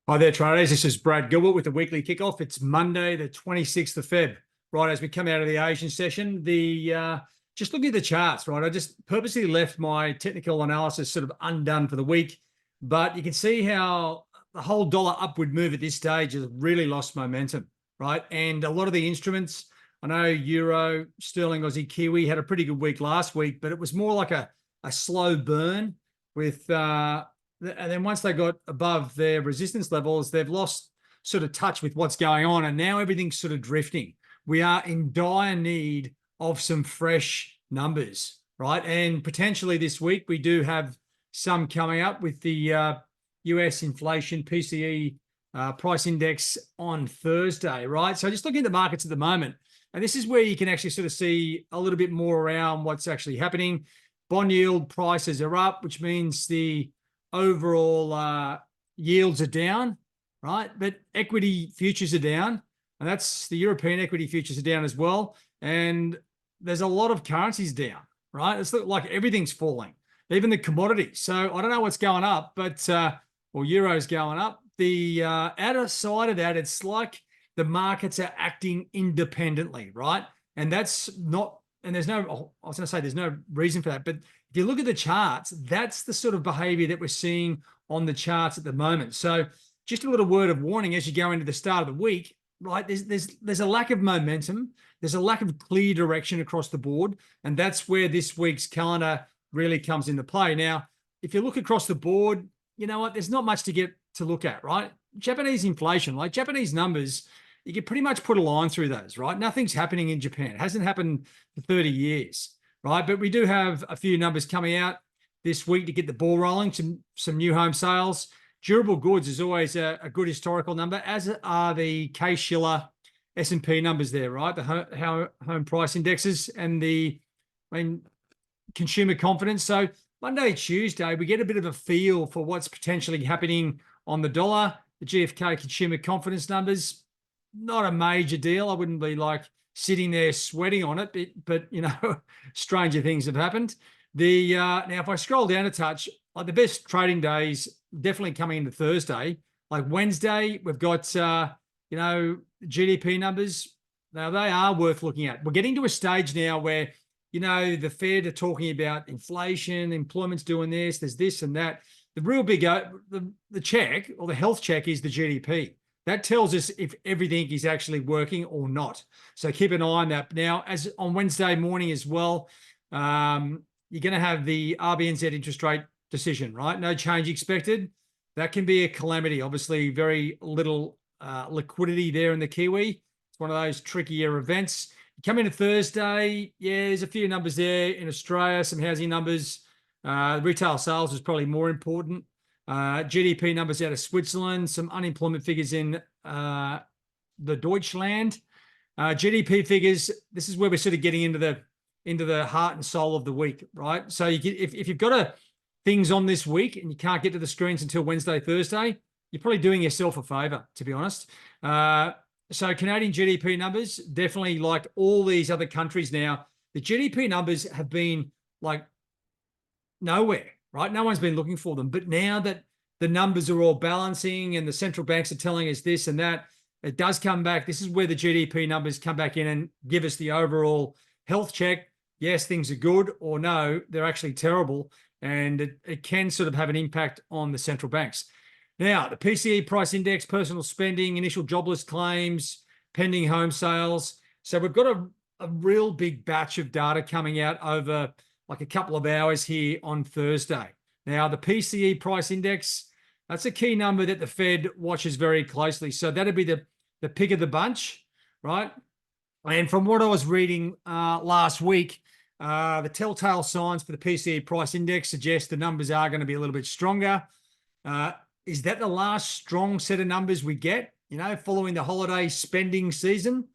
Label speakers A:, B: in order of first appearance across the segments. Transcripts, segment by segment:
A: Hi there, traders. This is Brad Gilbert with the weekly kickoff. It's Monday, the 26th of Feb. Right, as we come out of the Asian session, just looking at the charts, right? I just purposely left my technical analysis sort of undone for the week, but you can see how the whole dollar upward move at this stage has really lost momentum, right? And a lot of the instruments, I know Euro, Sterling, Aussie, Kiwi had a pretty good week last week, but it was more like a slow burn with and then once they got above their resistance levels, they've lost sort of touch with what's going on. And now everything's sort of drifting. We are in dire need of some fresh numbers, right? And potentially this week, we do have some coming up with the US inflation PCE price index on Thursday, right? So just looking at the markets at the moment, and this is where you can actually sort of see a little bit more around what's actually happening. Bond yield prices are up, which means the overall yields are down, right? But equity futures are down, and that's the European equity futures are down as well. And there's a lot of currencies down, right? It's like everything's falling, even the commodities. So I don't know what's going up, but euro's going up. The outer side of that, it's like the markets are acting independently, right? And that's not, and there's no, I was going to say there's no reason for that, but if you look at the charts, that's the sort of behavior that we're seeing on the charts at the moment. So just a little word of warning as you go into the start of the week, right? There's a lack of momentum. There's a lack of clear direction across the board. And that's where this week's calendar really comes into play. Now, if you look across the board, you know what? There's not much to look at, right? Japanese inflation, like Japanese numbers, you can pretty much put a line through those, right? Nothing's happening in Japan. It hasn't happened for 30 years. Right, but we do have a few numbers coming out this week to get the ball rolling. Some new home sales. Durable goods is always a good historical number, as are the Case-Shiller S&P numbers there, right? The home price indexes and consumer confidence. So Monday, Tuesday, we get a bit of a feel for what's potentially happening on the dollar. The GfK consumer confidence numbers, not a major deal. I wouldn't be like sitting there sweating on it, but you know, stranger things have happened. Now, if I scroll down a touch, like the best trading days definitely coming into Thursday. Like Wednesday, we've got GDP numbers. Now they are worth looking at. We're getting to a stage now where the Fed are talking about inflation, employment's doing this, there's this and that. The real big the check or the health check is the GDP. That tells us if everything is actually working or not. So keep an eye on that. Now, as on Wednesday morning as well, you're going to have the RBNZ interest rate decision, right? No change expected. That can be a calamity. Obviously, very little liquidity there in the Kiwi. It's one of those trickier events. You come into Thursday, yeah, there's a few numbers there in Australia, some housing numbers. Retail sales is probably more important. GDP numbers out of Switzerland, some unemployment figures in the Deutschland. GDP figures, this is where we're sort of getting into the heart and soul of the week, right? So if you've got things on this week and you can't get to the screens until Wednesday, Thursday, you're probably doing yourself a favor, to be honest. So Canadian GDP numbers, definitely like all these other countries now, the GDP numbers have been like nowhere. Right? No one's been looking for them. But now that the numbers are all balancing and the central banks are telling us this and that, it does come back. This is where the GDP numbers come back in and give us the overall health check. Yes, things are good, or no, they're actually terrible. And it can sort of have an impact on the central banks. Now, the PCE price index, personal spending, initial jobless claims, pending home sales. So we've got a real big batch of data coming out over like a couple of hours here on Thursday. Now, the PCE price index, that's a key number that the Fed watches very closely. So that'd be the pick of the bunch, right? And from what I was reading last week, the telltale signs for the PCE price index suggest the numbers are going to be a little bit stronger. Is that the last strong set of numbers we get, following the holiday spending season?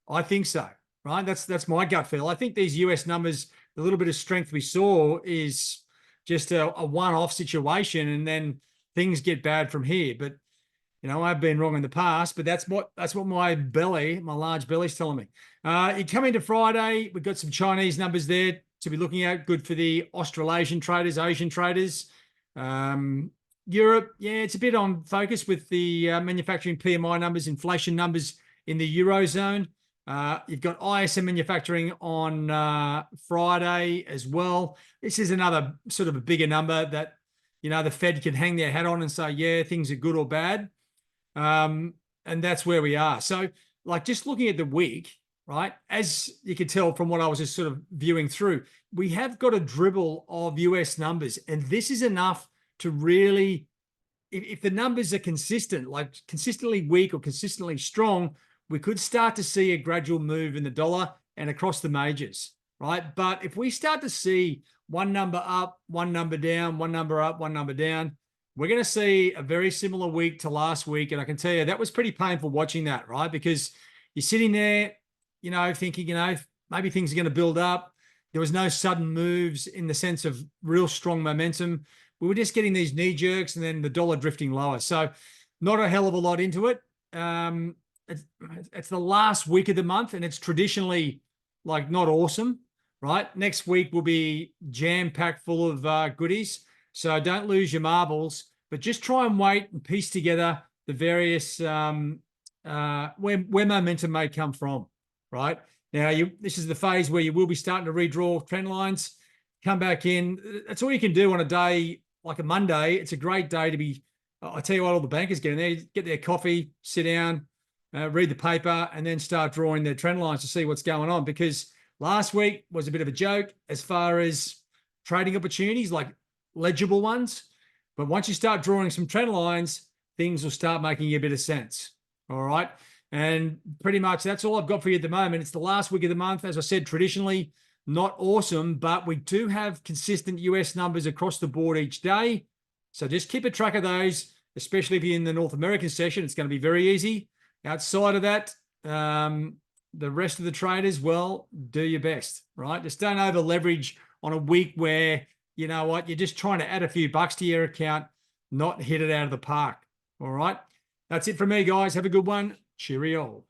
A: I think so, right? That's my gut feel. I think these US numbers, the little bit of strength we saw is just a one-off situation, and then things get bad from here. But I've been wrong in the past, but that's what my large belly's telling me. You come into Friday, we've got some Chinese numbers there to be looking at. Good for the Australasian traders, Asian traders. Europe, yeah, it's a bit on focus with the manufacturing PMI numbers, inflation numbers in the Eurozone. You've got ISM manufacturing on Friday as well. This is another sort of a bigger number that, the Fed can hang their hat on and say, yeah, things are good or bad. And that's where we are. So, like, just looking at the week, right, as you can tell from what I was just sort of viewing through, we have got a dribble of US numbers, and this is enough to really, if the numbers are consistent, like consistently weak or consistently strong, we could start to see a gradual move in the dollar and across the majors, right? But if we start to see one number up, one number down, one number up, one number down, we're going to see a very similar week to last week. And I can tell you that was pretty painful watching that, right? Because you're sitting there, thinking, maybe things are going to build up. There was no sudden moves in the sense of real strong momentum. We were just getting these knee jerks and then the dollar drifting lower. So not a hell of a lot into it. It's the last week of the month, and it's traditionally like not awesome, right? Next week will be jam-packed full of goodies. So don't lose your marbles, but just try and wait and piece together the various where momentum may come from, right? Now, this is the phase where you will be starting to redraw trend lines, come back in. That's all you can do on a day like a Monday. It's a great day to be, I tell you what, all the bankers get in there, get their coffee, sit down, read the paper, and then start drawing their trend lines to see what's going on. Because last week was a bit of a joke as far as trading opportunities, like legible ones. But once you start drawing some trend lines, things will start making a bit of sense. All right. And pretty much that's all I've got for you at the moment. It's the last week of the month. As I said, traditionally not awesome, but we do have consistent US numbers across the board each day. So just keep a track of those, especially if you're in the North American session. It's going to be very easy. Outside of that, the rest of the traders, well, do your best, right? Just don't over leverage on a week where, you know what, you're just trying to add a few bucks to your account, not hit it out of the park. All right. That's it from me, guys. Have a good one. Cheerio.